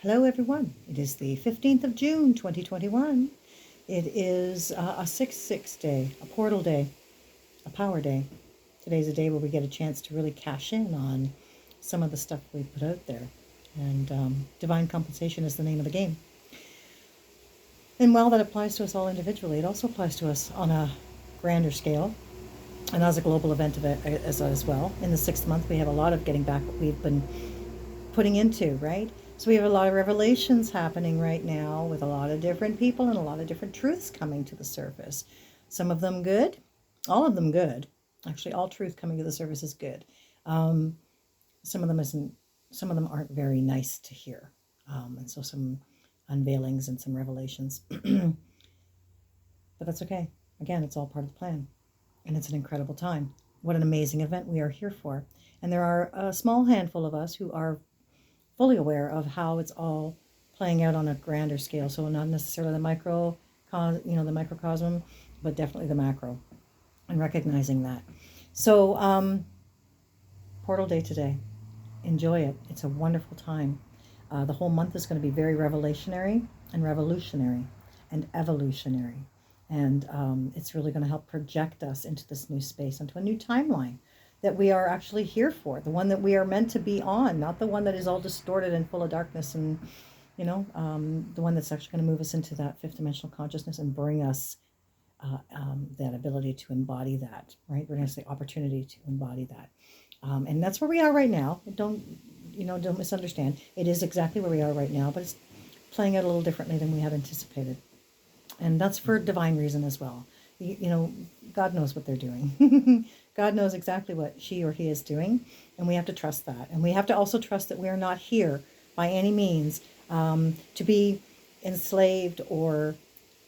Hello, everyone. It is the 15th of June, 2021. It is a 6-6 day, a portal day, a power day. Today's a day where we get a chance to really cash in on some of the stuff we put out there. And divine compensation is the name of the game. And while that applies to us all individually, it also applies to us on a grander scale and as a global event of it as well. In the 6th month, we have a lot of getting back what we've been putting into, right? So we have a lot of revelations happening right now with a lot of different people and a lot of different truths coming to the surface. Some of them good, all of them good. Actually, all truth coming to the surface is good. Some of them isn't. Some of them aren't very nice to hear, and so some unveilings and some revelations. But that's okay. Again, it's all part of the plan, and it's an incredible time. What an amazing event we are here for. And there are a small handful of us who are fully aware of how it's all playing out on a grander scale. So not necessarily the the microcosm, but definitely the macro, and recognizing that. So portal day today. Enjoy it. It's a wonderful time. The whole month is going to be very revelationary and revolutionary and evolutionary. And it's really going to help project us into this new space, into a new timeline that we are actually here for, the one that we are meant to be on, not the one that is all distorted and full of darkness and, the one that's actually going to move us into that fifth dimensional consciousness and bring us that ability to embody that, right? We're going to say opportunity to embody that. And that's where we are right now. Don't misunderstand. It is exactly where we are right now, but it's playing out a little differently than we had anticipated. And that's for divine reason as well. God knows what they're doing. God knows exactly what she or he is doing, and we have to trust that. And we have to also trust that we are not here by any means to be enslaved or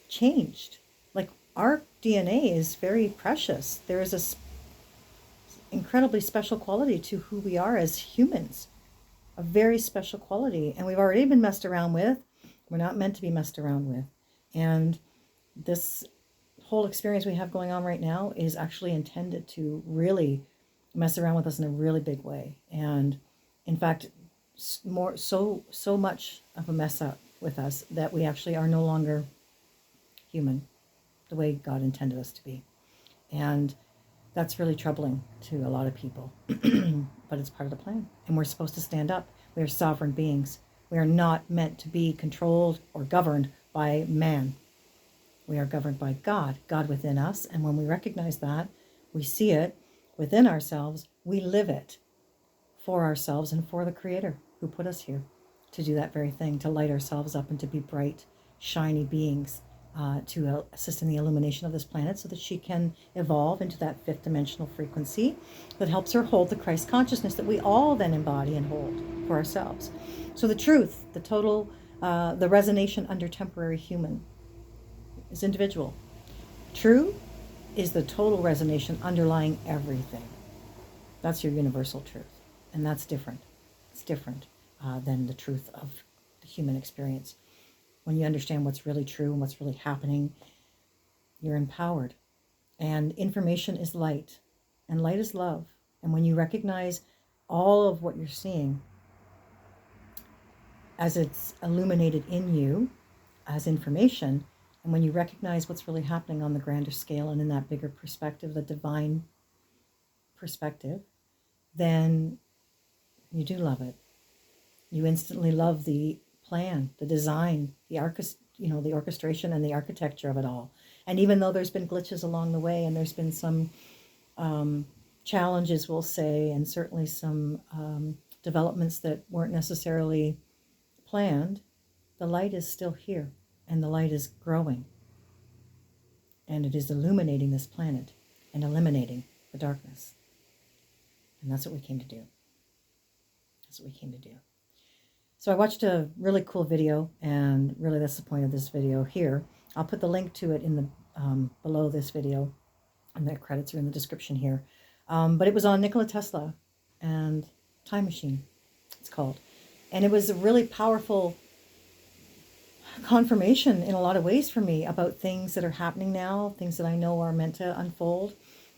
changed. Like, our DNA is very precious. There is a incredibly special quality to who we are as humans, a very special quality, and we've already been messed around with. We're not meant to be messed around with. And this whole experience we have going on right now is actually intended to really mess around with us in a really big way. And in fact, so much of a mess up with us that we actually are no longer human the way God intended us to be. And that's really troubling to a lot of people. But it's part of the plan. And we're supposed to stand up. We are sovereign beings. We are not meant to be controlled or governed by man. We are governed by God, God within us. And when we recognize that, we see it within ourselves, we live it for ourselves and for the Creator who put us here to do that very thing, to light ourselves up and to be bright, shiny beings, to assist in the illumination of this planet so that she can evolve into that fifth dimensional frequency that helps her hold the Christ consciousness that we all then embody and hold for ourselves. So the truth, the total, the resonation under temporary human is individual. True is the total resonation underlying everything. That's your universal truth. And that's different. It's different than the truth of the human experience. When you understand what's really true and what's really happening, you're empowered. And information is light, and light is love. And when you recognize all of what you're seeing as it's illuminated in you as information, and when you recognize what's really happening on the grander scale and in that bigger perspective, the divine perspective, then you do love it. You instantly love the plan, the design, the orchestration and the architecture of it all. And even though there's been glitches along the way, and there's been some challenges, we'll say, and certainly some developments that weren't necessarily planned, the light is still here, and the light is growing. And it is illuminating this planet and eliminating the darkness. And that's what we came to do. That's what we came to do. So I watched a really cool video, and really that's the point of this video here. I'll put the link to it in the below this video, and the credits are in the description here. But it was on Nikola Tesla and Time Machine, it's called. And it was a really powerful confirmation in a lot of ways for me about things that are happening now, things that I know are meant to unfold.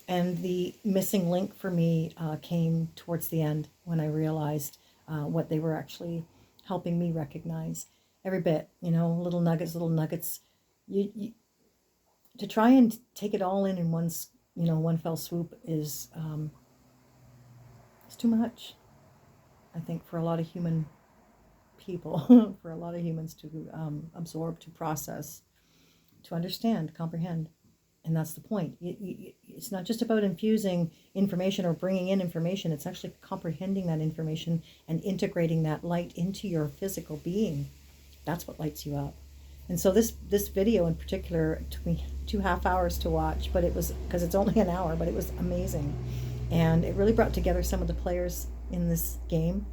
And the missing link for me came towards the end when I realized what they were actually helping me recognize every bit, you know, little nuggets. You to try and take it all in one, you know, one fell swoop is it's too much, I think, for a lot of human people, for a lot of humans to absorb, to process, to understand, comprehend. And that's the point. It's not just about infusing information or bringing in information. It's actually comprehending that information and integrating that light into your physical being. That's what lights you up. And so this video in particular took me 2.5 hours to watch, but it was, because it's only an hour, but it was amazing. And it really brought together some of the players in this game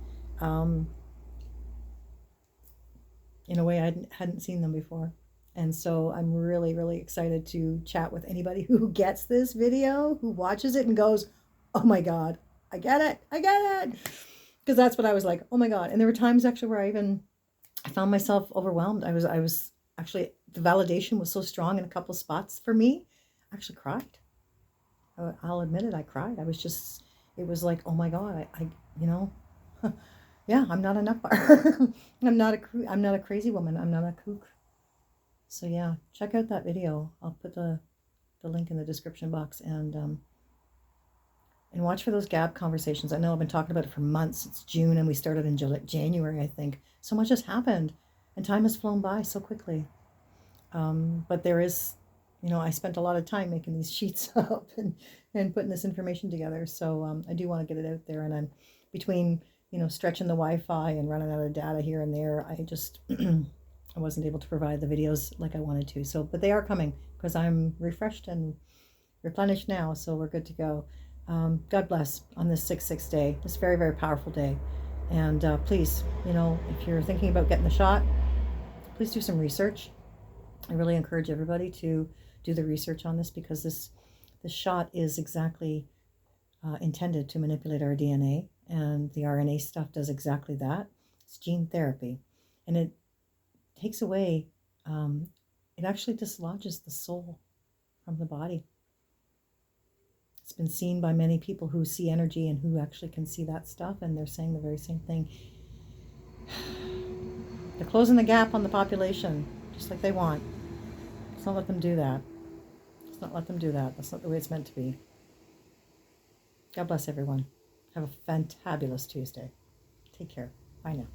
in a way I hadn't seen them before. And so I'm really, really excited to chat with anybody who gets this video, who watches it and goes, oh my God, I get it. Because that's what I was like, oh my God. And there were times actually where I found myself overwhelmed. I was actually, the validation was so strong in a couple spots for me. I actually cried. I'll admit it, I cried. I was just, it was like, oh my God, I you know, yeah, I'm not a nutbar. I'm not a crazy woman. I'm not a kook. So yeah, check out that video. I'll put the link in the description box, and watch for those gab conversations. I know I've been talking about it for months. It's June and we started in January, I think. So much has happened and time has flown by so quickly. But there is, you know, I spent a lot of time making these sheets up and putting this information together. So I do want to get it out there, and I'm between, you know, stretching the Wi-Fi and running out of data here and there. I just I wasn't able to provide the videos like I wanted to. So, but they are coming because I'm refreshed and replenished now. So we're good to go. God bless on this 6/6 day, this very, very powerful day. And please, you know, if you're thinking about getting the shot, please do some research. I really encourage everybody to do the research on this, because this shot is exactly intended to manipulate our DNA, and the RNA stuff does exactly that. It's gene therapy, and it takes away, it actually dislodges the soul from the body. It's been seen by many people who see energy and who actually can see that stuff, and they're saying the very same thing. They're closing the gap on the population, just like they want. Let's not let them do that. Let's not let them do that. That's not the way it's meant to be. God bless everyone. Have a fantabulous Tuesday. Take care. Bye now.